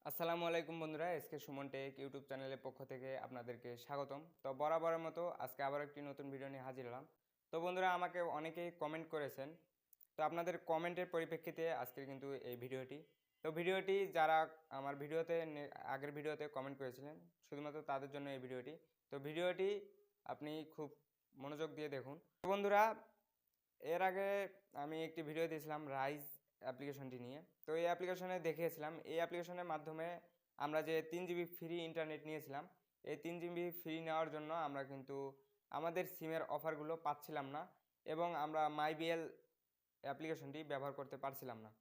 আসসালামু আলাইকুম বন্ধুরা, এসকে সুমন টেক ইউটিউব চ্যানেলের পক্ষ থেকে আপনাদেরকে স্বাগতম। তো বরাবরের মতো আজকে আবার একটি নতুন ভিডিও নিয়ে হাজির হলাম। তো বন্ধুরা, আমাকে অনেকেই কমেন্ট করেছেন। তো আপনাদের কমেন্টের পরিপ্রেক্ষিতে আজকের কিন্তু এই ভিডিওটি। তো ভিডিওটি যারা আমার ভিডিওতে আগের ভিডিওতে কমেন্ট করেছিলেন, শুধুমাত্র তাদের জন্য এই ভিডিওটি। তো ভিডিওটি আপনি খুব মনোযোগ দিয়ে দেখুন। তো বন্ধুরা, এর আগে আমি একটি ভিডিও দিয়েছিলাম রাইজ অ্যাপ্লিকেশনটি নিয়ে। তো এই অ্যাপ্লিকেশনে দেখিয়েছিলাম, এই অ্যাপ্লিকেশনের মাধ্যমে আমরা যে 3 জিবি ফ্রি ইন্টারনেট নিয়েছিলাম, এই 3 জিবি ফ্রি নেওয়ার জন্য আমরা কিন্তু আমাদের সিমের অফারগুলো পাচ্ছিলাম না এবং আমরা মাইবিএল অ্যাপ্লিকেশনটি ব্যবহার করতে পারছিলাম না।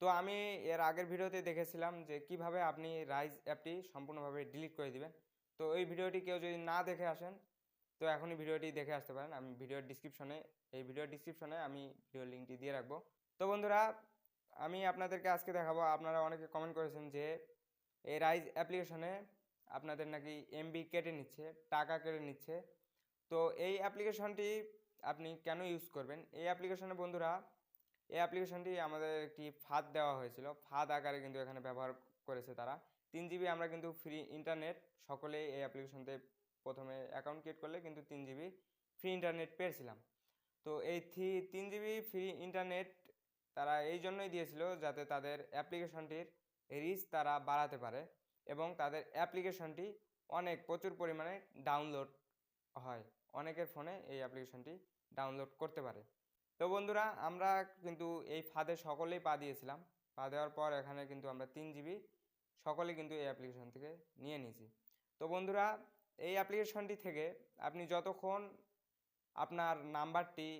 তো আমি এর আগের ভিডিওতে দেখেছিলাম যে কিভাবে আপনি রাইজ অ্যাপটি সম্পূর্ণভাবে ডিলিট করে দিবেন। তো এই ভিডিওটি কেউ যদি না দেখে আসেন, তো এখনই ভিডিওটি দেখে আসতে পারেন। আমি ভিডিওর ডিসক্রিপশনে আমি ভিডিওর লিঙ্কটি দিয়ে রাখবো। তো বন্ধুরা, আমি আপনাদেরকে আজকে দেখাবো। আপনারা অনেকে কমেন্ট করেছেন যে এই রাইজ অ্যাপ্লিকেশনে আপনাদের নাকি এমবি কেটে নিচ্ছে, টাকা কেটে নিচ্ছে। তো এই অ্যাপ্লিকেশনটি আপনি কেন ইউজ করবেন? এই অ্যাপ্লিকেশনটি আমাদের একটি ফাঁদ দেওয়া হয়েছিল। ফাঁদ আকারে কিন্তু এখানে ব্যবহার করেছে তারা। 3 জিবি আমরা কিন্তু ফ্রি ইন্টারনেট সকলেই এই অ্যাপ্লিকেশনতে প্রথমে অ্যাকাউন্ট ক্রিয়েট করলে কিন্তু 3 জিবি ফ্রি ইন্টারনেট পেয়েছিলাম। তো এই 3 জিবি ফ্রি ইন্টারনেট তারা এই জন্যই দিয়েছিল যাতে তাদের অ্যাপ্লিকেশনটির রিচ তারা বাড়াতে পারে এবং তাদের অ্যাপ্লিকেশনটি প্রচুর পরিমাণে ডাউনলোড হয়। অনেকের ফোনে এই অ্যাপ্লিকেশনটি ডাউনলোড করতে পারে। তো বন্ধুরা, আমরা কিন্তু এই ফাঁদে সকলেই পা দিয়েছিলাম। পা দেওয়ার পর এখানে কিন্তু আমরা 3 জিবি সকলেই কিন্তু এই অ্যাপ্লিকেশন থেকে নিয়ে নিয়েছি। তো বন্ধুরা, এই অ্যাপ্লিকেশনটি থেকে আপনি যতক্ষণ আপনার নাম্বারটি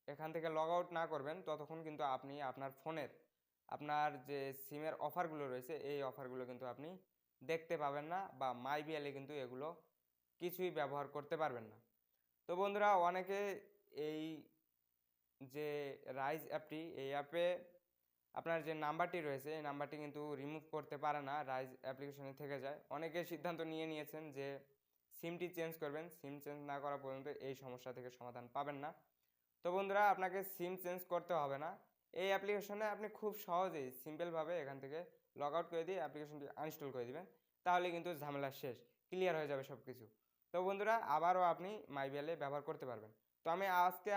এখান থেকে লগ আউট না করবেন, ততক্ষণ কিন্তু আপনি আপনার ফোনের আপনার যে সিমের অফারগুলো রয়েছে, এই অফারগুলো কিন্তু আপনি দেখতে পাবেন না বা মাইবিএলে কিন্তু এগুলো কিছুই ব্যবহার করতে পারবেন না। তো বন্ধুরা, অনেকে এই যে রাইজ অ্যাপটি, এই অ্যাপে আপনার যে নাম্বারটি রয়েছে, এই নাম্বারটি কিন্তু রিমুভ করতে পারে না, রাইজ অ্যাপ্লিকেশনে থেকে যায়। অনেকে সিদ্ধান্ত নিয়েছেন যে সিমটি চেঞ্জ করবেন। সিম চেঞ্জ না করা পর্যন্ত এই সমস্যা থেকে সমাধান পাবেন না। তো বন্ধুরা, আপনাকে সিম চেঞ্জ করতে হবে না। এই অ্যাপ্লিকেশনে আপনি খুব সহজেই সিম্পলভাবে এখান থেকে লগ আউট করে দিয়ে অ্যাপ্লিকেশনটি আনইনস্টল করে দিবেন। তাহলে কিন্তু ঝামেলা শেষ, ক্লিয়ার হয়ে যাবে সব কিছু। তো বন্ধুরা, আবারও আপনি মাইবিএলে ব্যবহার করতে পারবেন। তো আমি আজকে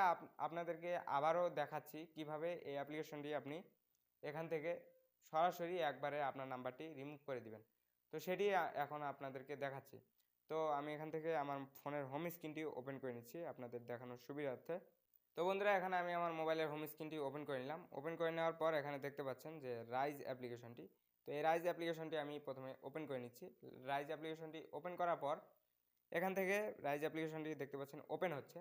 আপনাদেরকে আবারও দেখাচ্ছি কিভাবে এই অ্যাপ্লিকেশনটি আপনি এখান থেকে সরাসরি একবারে আপনার নাম্বারটি রিমুভ করে দিবেন। তো সেটি এখন আপনাদেরকে দেখাচ্ছি। তো আমি এখান থেকে আমার ফোনের হোম স্ক্রিনটি ওপেন করে নিচ্ছি আপনাদের দেখানোর সুবিধার্থে। তো বন্ধুরা, এখানে আমি আমার মোবাইলের হোম স্ক্রিনটি ওপেন করে নিলাম। ওপেন করে নেওয়ার পর এখানে দেখতে পাচ্ছেন যে রাইজ অ্যাপ্লিকেশনটি। তো এই রাইজ অ্যাপ্লিকেশনটি আমি প্রথমে ওপেন করে নিচ্ছি। রাইজ অ্যাপ্লিকেশনটি ওপেন করার পর এখান থেকে রাইজ অ্যাপ্লিকেশনটি দেখতে পাচ্ছেন ওপেন হচ্ছে।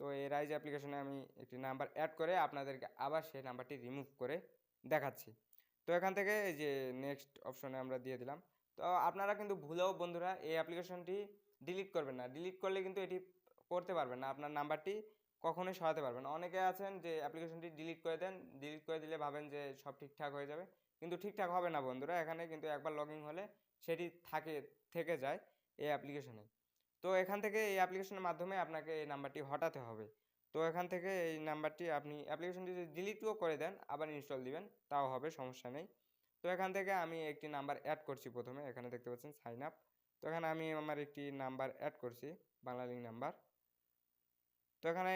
তো এই রাইজ অ্যাপ্লিকেশনে আমি একটি নাম্বার অ্যাড করে আপনাদেরকে আবার সেই নাম্বারটি রিমুভ করে দেখাচ্ছি। তো এখান থেকে এই যে নেক্সট অপশনে আমরা দিয়ে দিলাম। তো আপনারা কিন্তু ভুলেও বন্ধুরা এই অ্যাপ্লিকেশনটি ডিলিট করবেন না। ডিলিট করলে কিন্তু এটি করতে পারবেন না, আপনার নাম্বারটি কখনোই সরাতে পারবেন না। অনেকে আছেন যে অ্যাপ্লিকেশনটি ডিলিট করে দেন, ডিলিট করে দিলে ভাবেন যে সব ঠিকঠাক হয়ে যাবে, কিন্তু ঠিকঠাক হবে না বন্ধুরা। এখানে কিন্তু একবার লগ ইন হলে সেটি থেকে যায় এই অ্যাপ্লিকেশনে। তো এখান থেকে এই অ্যাপ্লিকেশনের মাধ্যমে আপনাকে এই নাম্বারটি হটাতে হবে। তো এখান থেকে এই নাম্বারটি আপনি অ্যাপ্লিকেশনটি যদি ডিলিটও করে দেন, আবার ইনস্টল দিবেন, তাও হবে, সমস্যা নেই। তো এখান থেকে আমি একটি নাম্বার অ্যাড করছি প্রথমে। এখানে দেখতে পাচ্ছেন সাইন আপ। তো এখানে আমি আমার একটি নাম্বার অ্যাড করছি, বাংলালিংক নাম্বার। তো এখানে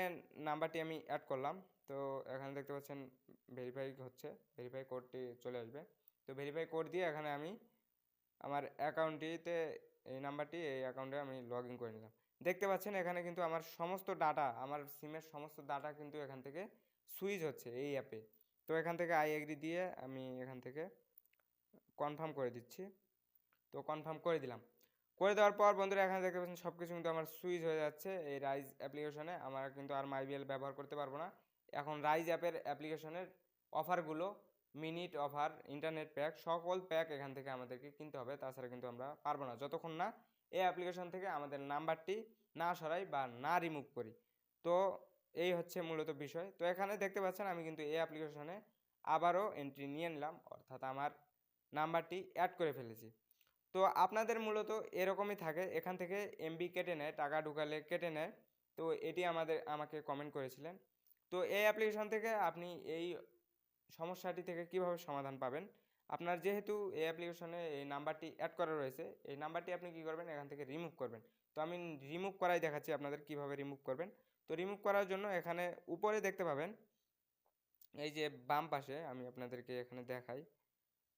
নাম্বারটি আমি অ্যাড করলাম। তো এখানে দেখতে পাচ্ছেন ভেরিফাই হচ্ছে, ভেরিফাই কোডটি চলে আসবে। তো ভেরিফাই কোড দিয়ে এখানে আমি আমার অ্যাকাউন্টটিতে এই অ্যাকাউন্টে আমি লগ ইন করে নিলাম। দেখতে পাচ্ছেন এখানে কিন্তু আমার সমস্ত ডাটা, আমার সিমের সমস্ত ডাটা কিন্তু এখান থেকে সুইচ হচ্ছে এই অ্যাপে। তো এখান থেকে আই এগ্রি দিয়ে আমি এখান থেকে কনফার্ম করে দিচ্ছি। তো কনফার্ম করে দিলাম। করে দেওয়ার পর বন্ধুরা, এখানে দেখতে পাচ্ছেন সব কিছু কিন্তু আমার সুইচ হয়ে যাচ্ছে এই রাইজ অ্যাপ্লিকেশনে। আমরা কিন্তু আর মাইবিএল ব্যবহার করতে পারবো না। এখন রাইজ অ্যাপের অ্যাপ্লিকেশনের অফারগুলো, মিনিট অফার, ইন্টারনেট প্যাক, সকল প্যাক এখান থেকে আমাদেরকে কিনতে হবে। তাছাড়া কিন্তু আমরা পারবো না যতক্ষণ না এই অ্যাপ্লিকেশন থেকে আমাদের নাম্বারটি না সরাই বা না রিমুভ করি। তো এই হচ্ছে মূলত বিষয়। তো এখানে দেখতে পাচ্ছেন আমি কিন্তু এই অ্যাপ্লিকেশনে আবারও এন্ট্রি নিয়ে নিলাম, অর্থাৎ আমার নাম্বারটি অ্যাড করে ফেলেছি। তো আপনাদের মূলত এরকমই থাকে, এখান থেকে এমবি কেটে নেয়, টাকা ঢুকালে কেটে নেয়। তো এটি আমাকে কমেন্ট করেছিলেন। তো এই অ্যাপ্লিকেশন থেকে আপনি এই সমস্যাটি থেকে কিভাবে সমাধান পাবেন, আপনার যেহেতু এই অ্যাপ্লিকেশনে এই নাম্বারটি অ্যাড করা রয়েছে, এই নাম্বারটি আপনি কী করবেন, এখান থেকে রিমুভ করবেন। তো আমি রিমুভ করাই দেখাচ্ছি আপনাদের কীভাবে রিমুভ করবেন। তো রিমুভ করার জন্য এখানে উপরে দেখতে পাবেন এই যে বাম পাশে, আমি আপনাদেরকে এখানে দেখাই।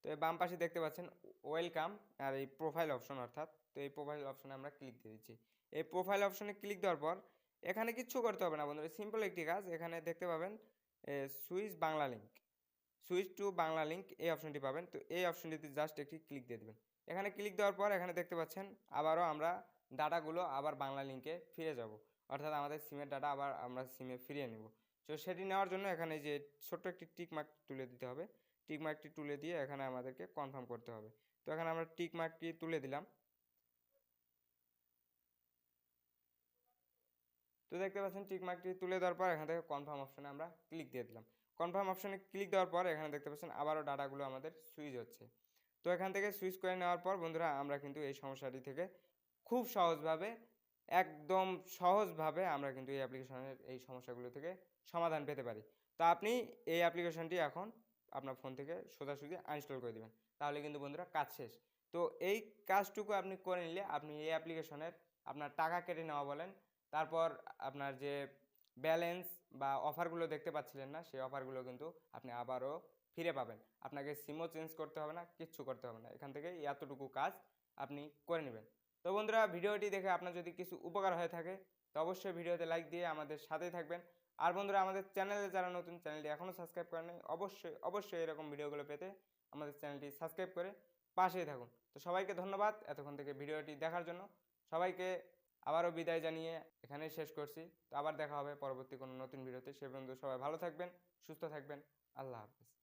তো এই বাম পাশে দেখতে পাচ্ছেন ওয়েলকাম আর এই প্রোফাইল অপশন, অর্থাৎ তো এই প্রোফাইল অপশনে আমরা ক্লিক দিয়ে দিচ্ছি। এই প্রোফাইল অপশনে ক্লিক দেওয়ার পর এখানে কিচ্ছু করতে হবে না বন্ধুরা, সিম্পল একটি কাজ। এখানে দেখতে পাবেন switch Bangla link, switch to Bangla link, এই অপশনটি পাবেন। তো এই অপশনটিতে জাস্ট একটি ক্লিক দিয়ে দেবেন। এখানে ক্লিক দেওয়ার পর এখানে দেখতে পাচ্ছেন আবারও আমরা ডাটাগুলো আবার বাংলা লিঙ্কে ফিরে যাব, অর্থাৎ আমাদের সিমের ডাটা আবার আমরা সিমে ফিরিয়ে নেব। তো সেটি নেওয়ার জন্য এখানে যে ছোট্ট একটি টিক মার্ক তুলে দিতে হবে, টিক মার্কটি তুলে দিয়ে এখানে আমাদেরকে কনফার্ম করতে হবে। তো এখানে আমরা টিক মার্কটি তুলে দিলাম। তো দেখতে পাচ্ছেন টিক মার্কটি তুলে দেওয়ার পর এখান থেকে কনফার্ম অপশনে আমরা ক্লিক দিয়ে দিলাম। কনফার্ম অপশনে ক্লিক দেওয়ার পর এখানে দেখতে পাচ্ছেন আবারও ডাটাগুলো আমাদের সুইচ হচ্ছে। তো এখান থেকে সুইচ করে নেওয়ার পর বন্ধুরা আমরা কিন্তু এই সমস্যাটি থেকে খুব সহজভাবে, একদম সহজভাবে আমরা কিন্তু এই অ্যাপ্লিকেশনের এই সমস্যাগুলো থেকে সমাধান পেতে পারি। তো আপনি এই অ্যাপ্লিকেশনটি এখন আপনার ফোন থেকে সোজাসুজি আনইনস্টল করে দেবেন, তাহলে কিন্তু বন্ধুরা কাজ শেষ। তো এই কাজটুকু আপনি করে নিলে আপনি এই অ্যাপ্লিকেশনের আপনার টাকা কেটে নেওয়া বলেন, তারপর আপনার যে ব্যালেন্স বা অফারগুলো দেখতে পাচ্ছিলেন না, সেই অফারগুলো কিন্তু আপনি আবারও ফিরে পাবেন। আপনাকে সিমও চেঞ্জ করতে হবে না, কিচ্ছু করতে হবে না, এখান থেকে এতটুকু কাজ আপনি করে নেবেন। তো বন্ধুরা, ভিডিওটি দেখে আপনার যদি কিছু উপকার হয়ে থাকে তো অবশ্যই ভিডিওতে লাইক দিয়ে আমাদের সাথেই থাকবেন। আর বন্ধুরা, আমাদের চ্যানেলে যারা নতুন, চ্যানেলটি এখনও সাবস্ক্রাইব করেনি, অবশ্যই এরকম ভিডিওগুলো পেতে আমাদের চ্যানেলটি সাবস্ক্রাইব করে পাশেই থাকুন। তো সবাইকে ধন্যবাদ এতক্ষণ থেকে ভিডিওটি দেখার জন্য। সবাইকে আবারও বিদায় জানিয়ে এখানেই শেষ করছি। তো আবার দেখা হবে পরবর্তী কোনো নতুন ভিডিওতে। সে পর্যন্ত সবাই ভালো থাকবেন, সুস্থ থাকবেন। আল্লাহ হাফেজ।